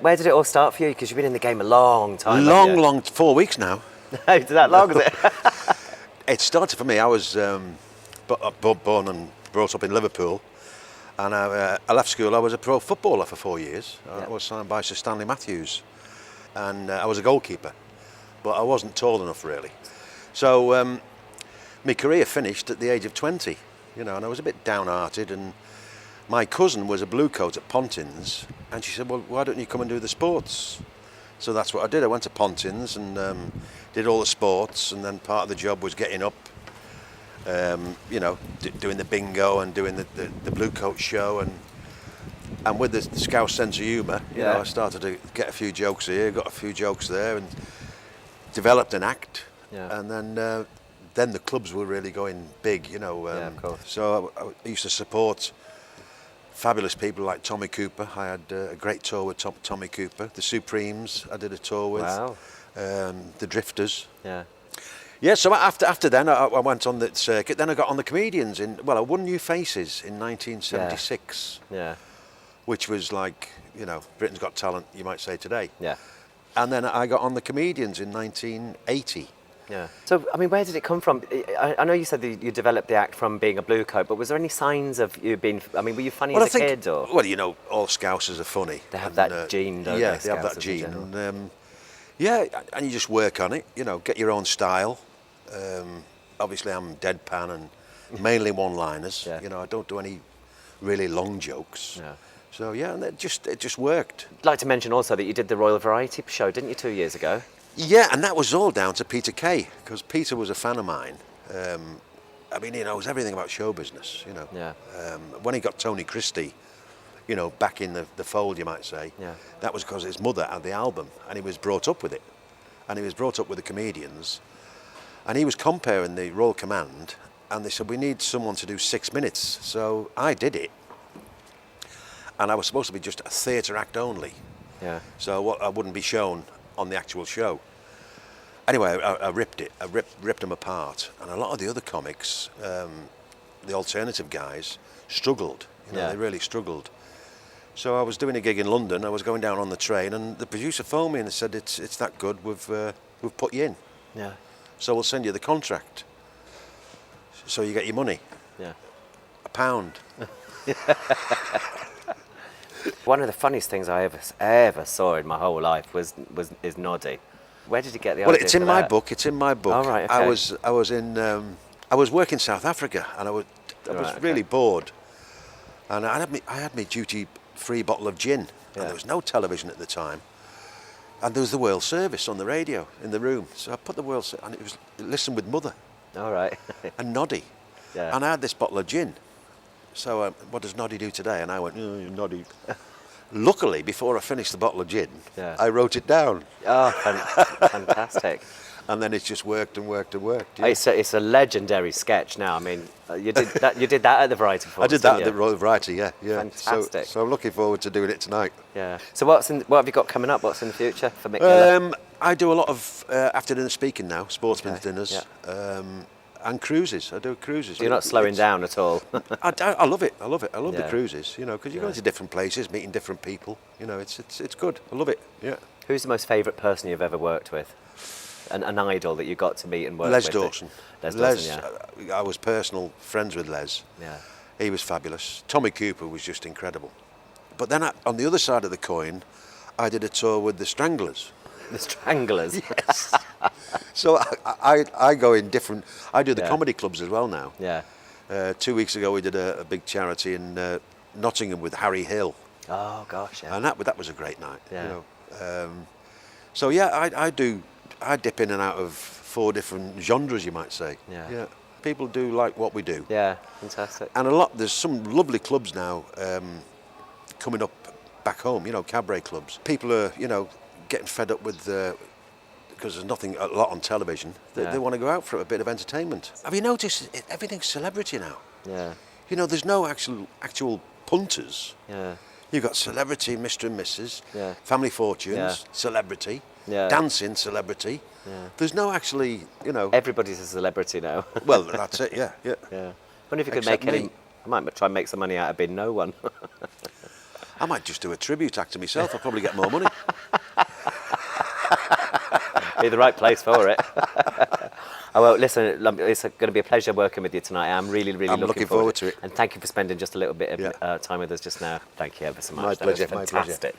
where did it all start for you? Because you've been in the game a long time. Long, 4 weeks now. Is that long, is it? It started for me. I was born and brought up in Liverpool, and I left school. I was a pro footballer for 4 years. I was signed by Sir Stanley Matthews, and I was a goalkeeper, but I wasn't tall enough really. So my career finished at the age of 20, and I was a bit downhearted. And my cousin was a blue coat at Pontins, and she said, well, why don't you come and do the sports? So that's what I did. I went to Pontins and did all the sports, and then part of the job was getting up, doing the bingo and doing the blue coat show, and with the Scouse sense of humour, I started to get a few jokes here, got a few jokes there, and developed an act. Yeah. And then the clubs were really going big, of course. So I used to support fabulous people like Tommy Cooper. I had a great tour with Tommy Cooper. The Supremes I did a tour with. Wow. The Drifters. Yeah. Yeah, so after then I went on the circuit. Then I got on the Comedians I won New Faces in 1976. Yeah. Which was like, Britain's Got Talent, you might say today. Yeah. And then I got on the Comedians in 1980. Yeah. So, where did it come from? I know you said that you developed the act from being a blue coat, but was there any signs of you being... were you funny as a kid? Or? Well, all Scousers are funny. They have that gene, don't they? Yeah, they have that gene. And, and you just work on it, get your own style. Obviously, I'm deadpan and mainly one-liners. Yeah. I don't do any really long jokes. Yeah. So, and it just worked. I'd like to mention also that you did the Royal Variety Show, didn't you, 2 years ago? Yeah, and that was all down to Peter Kay, because Peter was a fan of mine. He knows everything about show business, Yeah. When he got Tony Christie, back in the fold, you might say, that was because his mother had the album, and he was brought up with it. And he was brought up with the Comedians. And he was comparing the Royal Command, and they said, we need someone to do 6 minutes. So I did it. And I was supposed to be just a theatre act only. Yeah. So I wouldn't be shown on the actual show. Anyway, I ripped it. I ripped them apart. And a lot of the other comics, the alternative guys, struggled. They really struggled. So I was doing a gig in London. I was going down on the train, and the producer phoned me and said, "It's that good. We've put you in. Yeah. So we'll send you the contract. So you get your money. Yeah. £1." One of the funniest things I ever saw in my whole life is Noddy. Where did you get the idea? Well, it's in my book. It's in my book. Oh, right, okay. I was working in South Africa, and I was really bored. And I had my duty-free bottle of gin, and there was no television at the time. And there was the World Service on the radio in the room. So I put the World Service, and it was Listen with Mother. All right. And Noddy. Yeah. And I had this bottle of gin. So what does Noddy do today? And I went, Noddy. Luckily, before I finished the bottle of gin, I wrote it down. Oh, fantastic. And then it's just worked and worked and worked. Yeah. It's a legendary sketch now. You did that at the Variety Performance. I did that at the Royal Variety, yeah. Fantastic. So I'm looking forward to doing it tonight. Yeah. So what have you got coming up? What's in the future for Mick Miller? I do a lot of after-dinner speaking now, sportsmen's dinners, and cruises. I do cruises. So you're not slowing down at all? I love it. I love the cruises, because you're going to different places, meeting different people. It's good. I love it, yeah. Who's the most favourite person you've ever worked with? An idol that you got to meet and work Les with? Dawson. Les Dawson, I was personal friends with Les. Yeah. He was fabulous. Tommy Cooper was just incredible. But then on the other side of the coin, I did a tour with the Stranglers. The Stranglers? Yes. So I go in different... I do the comedy clubs as well now. Yeah. 2 weeks ago we did a big charity in Nottingham with Harry Hill. Oh, gosh, yeah. And that was a great night. Yeah. So I dip in and out of 4 different genres, you might say. Yeah. People do like what we do. Yeah, fantastic. And there's some lovely clubs now coming up back home, cabaret clubs. People are, getting fed up with, because there's a lot on television, they want to go out for a bit of entertainment. Have you noticed everything's celebrity now? Yeah. There's no actual punters. Yeah. You've got celebrity, Mr. and Mrs., Family Fortunes, celebrity, dancing, celebrity. Yeah. There's no actually, Everybody's a celebrity now. Well, that's it, yeah. I wonder if you could I might try and make some money out of being no one. I might just do a tribute act to myself. I'll probably get more money. Be the right place for it. Oh, well, listen, it's going to be a pleasure working with you tonight. I'm really looking forward to it. And thank you for spending just a little bit of Yeah. time with us just now. Thank you ever so much. My That was pleasure, my pleasure. fantastic.